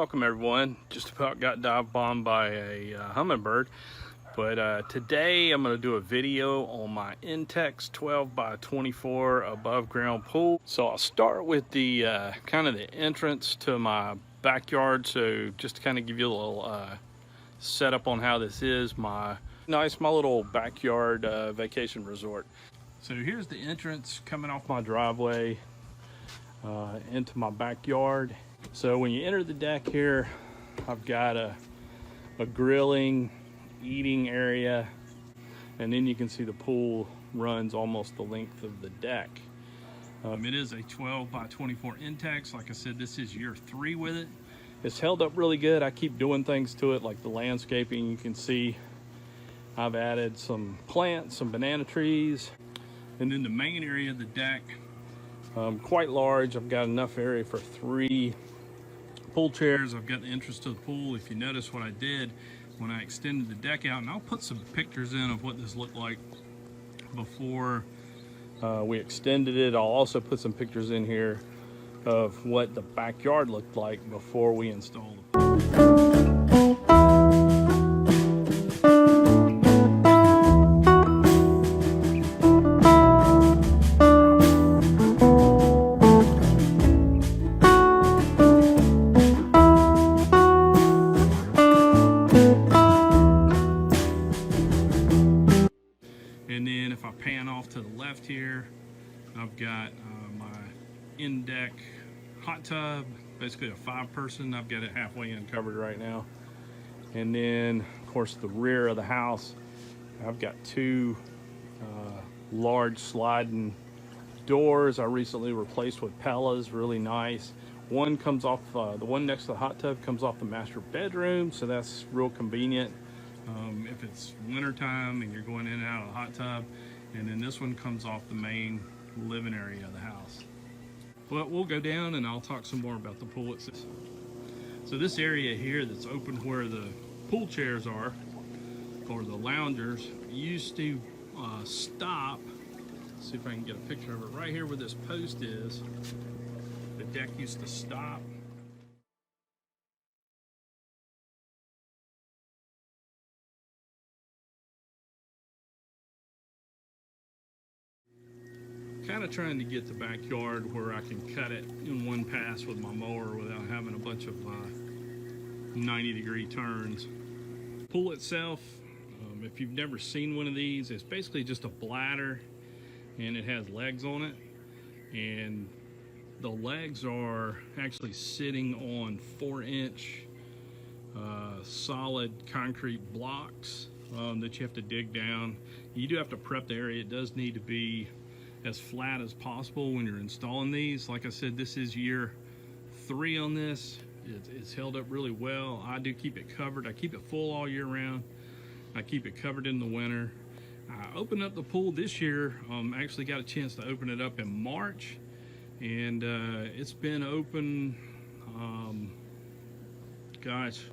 welcome everyone. Just about got dive bombed by a hummingbird, but today I'm going to do a video on my Intex 12x24 above ground pool. So I'll start with the kind of the entrance to my backyard. So just to kind of give you a little setup on how this is my little backyard vacation resort. So here's the entrance coming off my driveway into my backyard. So when you enter the deck here, I've got a grilling, eating area, and then you can see the pool runs almost the length of the deck. It is a 12x24 Intex. Like I said, this is year 3 with it. It's held up really good. I keep doing things to it, like the landscaping. You can see I've added some plants, some banana trees, and then the main area of the deck, quite large. I've got enough area for 3 pool chairs. I've got the entrance to the pool. If you notice what I did when I extended the deck out, and I'll put some pictures in of what this looked like before we extended it. I'll also put some pictures in here of what the backyard looked like before we installed it. And then if I pan off to the left here, I've got my in-deck hot tub, basically a 5-person. I've got it halfway in covered right now. And then, of course, the rear of the house, I've got 2 large sliding doors I recently replaced with Pellas, really nice. One comes off, the one next to the hot tub comes off the master bedroom, so that's real convenient. If it's winter time and you're going in and out of the hot tub. And then this one comes off the main living area of the house. But we'll go down and I'll talk some more about the pool itself. So this area here that's open where the pool chairs are, or the loungers, used to stop. Let's see if I can get a picture of it. Right here where this post is, the deck used to stop. Kind of trying to get the backyard where I can cut it in one pass with my mower without having a bunch of 90-degree turns. Pool itself, if you've never seen one of these, it's basically just a bladder and it has legs on it, and the legs are actually sitting on 4-inch solid concrete blocks that you have to dig down. You do have to prep the area. It does need to be as flat as possible when you're installing these. Like I said, this is year 3 on this. It's held up really well. I do keep it covered. I keep it full all year round. I keep it covered in the winter. I opened up the pool this year. Actually got a chance to open it up in March, and it's been open, gosh,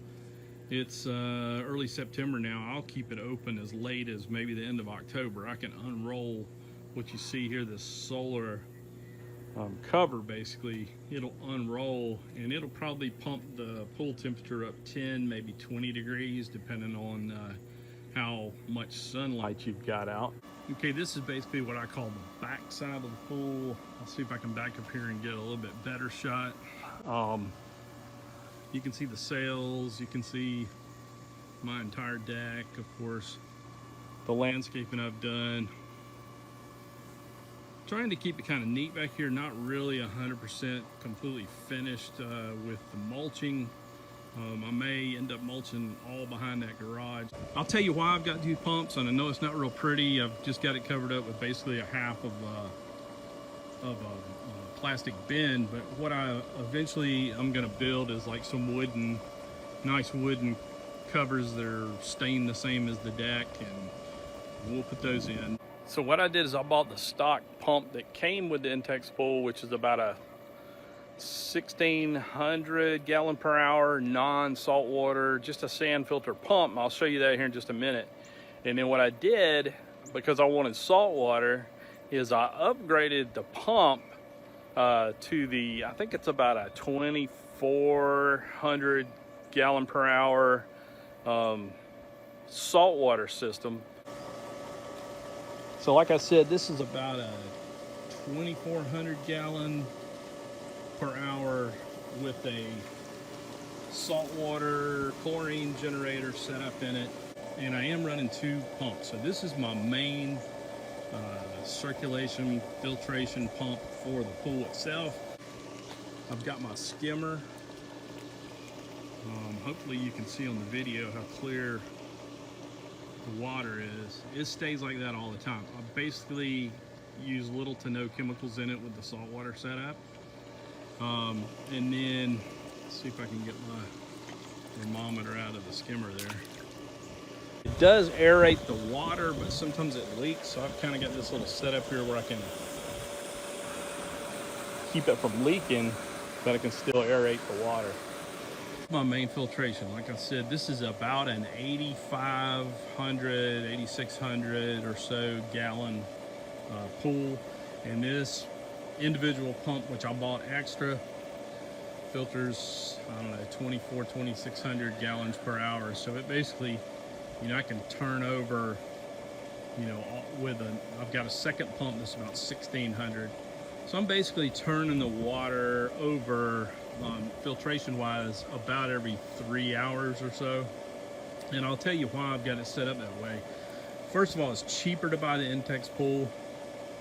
it's early September now. I'll keep it open as late as maybe the end of October. I can unroll what you see here, this solar cover. Basically it'll unroll and it'll probably pump the pool temperature up 10, maybe 20 degrees depending on how much sunlight you've got out. Okay, this is basically what I call the back side of the pool. I'll see if I can back up here and get a little bit better shot. You can see the sails, you can see my entire deck, of course, the landscaping I've done. Trying to keep it kind of neat back here, not really 100% completely finished with the mulching. I may end up mulching all behind that garage. I'll tell you why I've got 2 pumps, and I know it's not real pretty. I've just got it covered up with basically a half of a plastic bin, but what I eventually I'm gonna build is like some nice wooden covers that are stained the same as the deck, and we'll put those in. So what I did is I bought the stock pump that came with the Intex pool, which is about a 1,600 gallon per hour, non-salt water, just a sand filter pump. I'll show you that here in just a minute. And then what I did, because I wanted salt water, is I upgraded the pump to the, I think it's about a 25 400 gallon per hour saltwater system. So like I said, this is about a 2,400 gallon per hour with a saltwater chlorine generator set up in it, and I am running 2 pumps. So this is my main circulation filtration pump for the pool itself. I've got my skimmer. Hopefully you can see on the video how clear the water is. It stays like that all the time. I basically use little to no chemicals in it with the saltwater setup. And then let's see if I can get my thermometer out of the skimmer there. It does aerate the water, but sometimes it leaks, so I've kind of got this little setup here where I can keep it from leaking, but I can still aerate the water. My main filtration, like I said, this is about an 8,500, 8,600 or so gallon pool, and this individual pump, which I bought extra, filters, I don't know, 2,600 gallons per hour. So it basically, you know, I can turn over, you know, I've got a second pump that's about 1,600. So I'm basically turning the water over filtration wise about every 3 hours or so. And I'll tell you why I've got it set up that way. First of all, it's cheaper to buy the Intex pool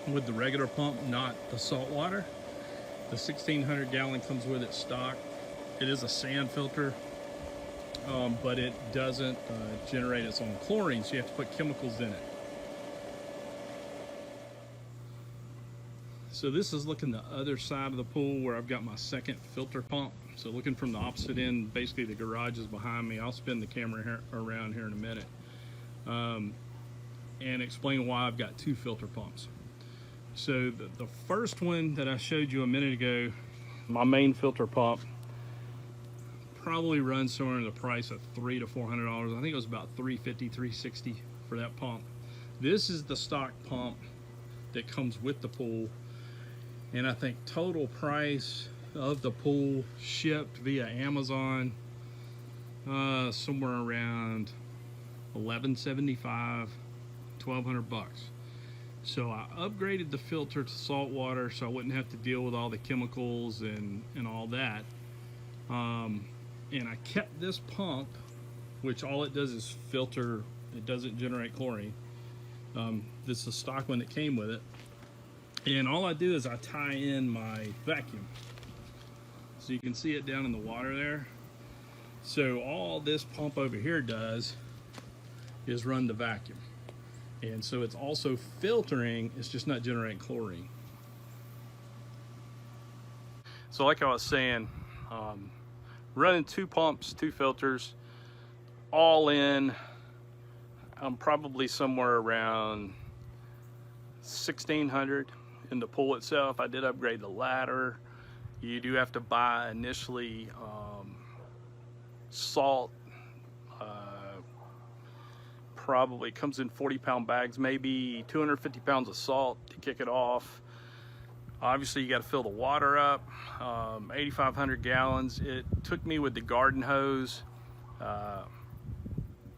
with the regular pump, not the salt water. The 1,600 gallon comes with it stock. It is a sand filter, but it doesn't generate its own chlorine, so you have to put chemicals in it. So this is looking the other side of the pool where I've got my second filter pump. So looking from the opposite end, basically the garage is behind me. I'll spin the camera around here in a minute and explain why I've got 2 filter pumps. So the first one that I showed you a minute ago, my main filter pump, probably runs somewhere in the price of $300 to $400. I think it was about $350, $360 for that pump. This is the stock pump that comes with the pool. And I think total price of the pool shipped via Amazon, somewhere around $1,175, $1,200. So I upgraded the filter to salt water so I wouldn't have to deal with all the chemicals and all that. And I kept this pump, which all it does is filter, it doesn't generate chlorine. This is the stock one that came with it. And all I do is I tie in my vacuum. So you can see it down in the water there. So all this pump over here does is run the vacuum. And so it's also filtering, it's just not generating chlorine. So like I was saying, running 2 pumps, 2 filters, all in, I'm probably somewhere around 1,600 in the pool itself. I did upgrade the ladder. You do have to buy initially salt. Probably comes in 40-pound bags, maybe 250 pounds of salt to kick it off. Obviously you got to fill the water up, 8,500 gallons. It took me with the garden hose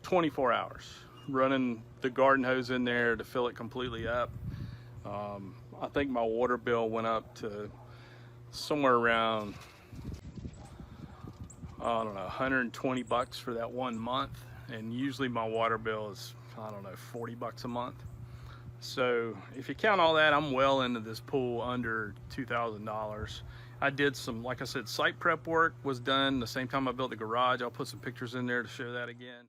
24 hours running the garden hose in there to fill it completely up. I think my water bill went up to somewhere around, I don't know, 120 bucks for that 1 month. And usually my water bill is, I don't know, 40 bucks a month. So if you count all that, I'm well into this pool under $2,000. I did some, like I said, site prep work was done the same time I built the garage. I'll put some pictures in there to show that again.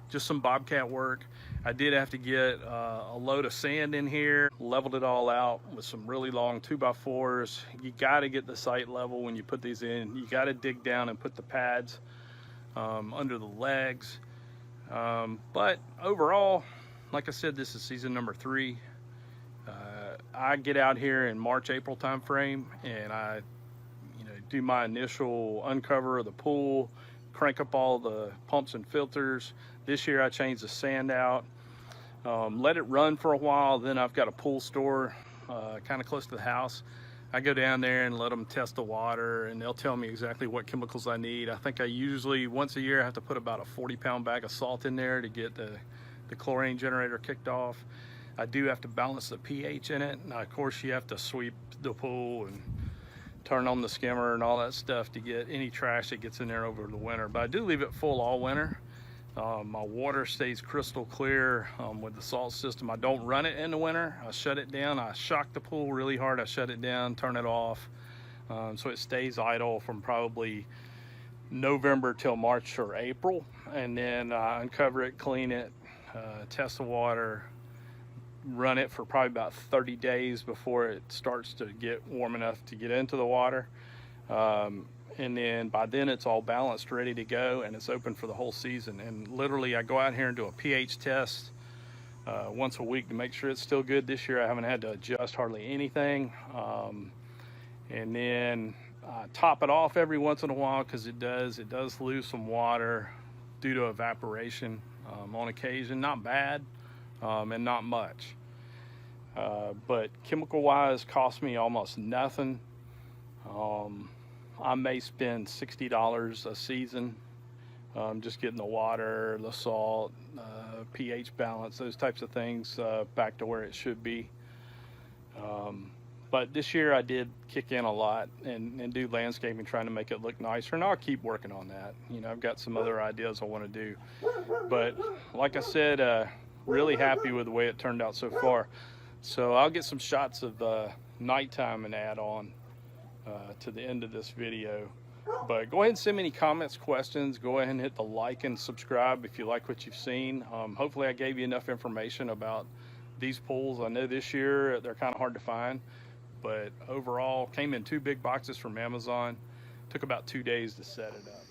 Just some bobcat work. I did have to get a load of sand in here, leveled it all out with some really long 2x4s. You got to get the site level when you put these in. You got to dig down and put the pads under the legs. But overall, like I said, this is season number 3. I get out here in March, April time frame, and I do my initial uncover of the pool, crank up all the pumps and filters. This year I changed the sand out, let it run for a while. Then I've got a pool store kind of close to the house. I go down there and let them test the water, and they'll tell me exactly what chemicals I need. I think I usually, once a year, I have to put about a 40-pound bag of salt in there to get the chlorine generator kicked off. I do have to balance the pH in it. Now, of course, you have to sweep the pool and turn on the skimmer and all that stuff to get any trash that gets in there over the winter. But I do leave it full all winter. My water stays crystal clear with the salt system. I don't run it in the winter. I shut it down. I shock the pool really hard. I shut it down, turn it off, so it stays idle from probably November till March or April. And then I uncover it, clean it, test the water, run it for probably about 30 days before it starts to get warm enough to get into the water. And then by then it's all balanced, ready to go, and it's open for the whole season. And literally I go out here and do a pH test once a week to make sure it's still good. This year I haven't had to adjust hardly anything. And then top it off every once in a while, because it does lose some water due to evaporation on occasion. Not bad, and not much. But chemical wise, cost me almost nothing. I may spend $60 a season just getting the water, the salt, pH balance, those types of things back to where it should be. But this year I did kick in a lot and do landscaping, trying to make it look nicer, and I'll keep working on that. You know, I've got some other ideas I want to do. But like I said, really happy with the way it turned out so far. So I'll get some shots of nighttime and add on to the end of this video. But go ahead and send me any comments, questions. Go ahead and hit the like and subscribe if you like what you've seen. Hopefully I gave you enough information about these pools. I know this year they're kind of hard to find, but overall came in 2 big boxes from Amazon. Took about 2 days to set it up.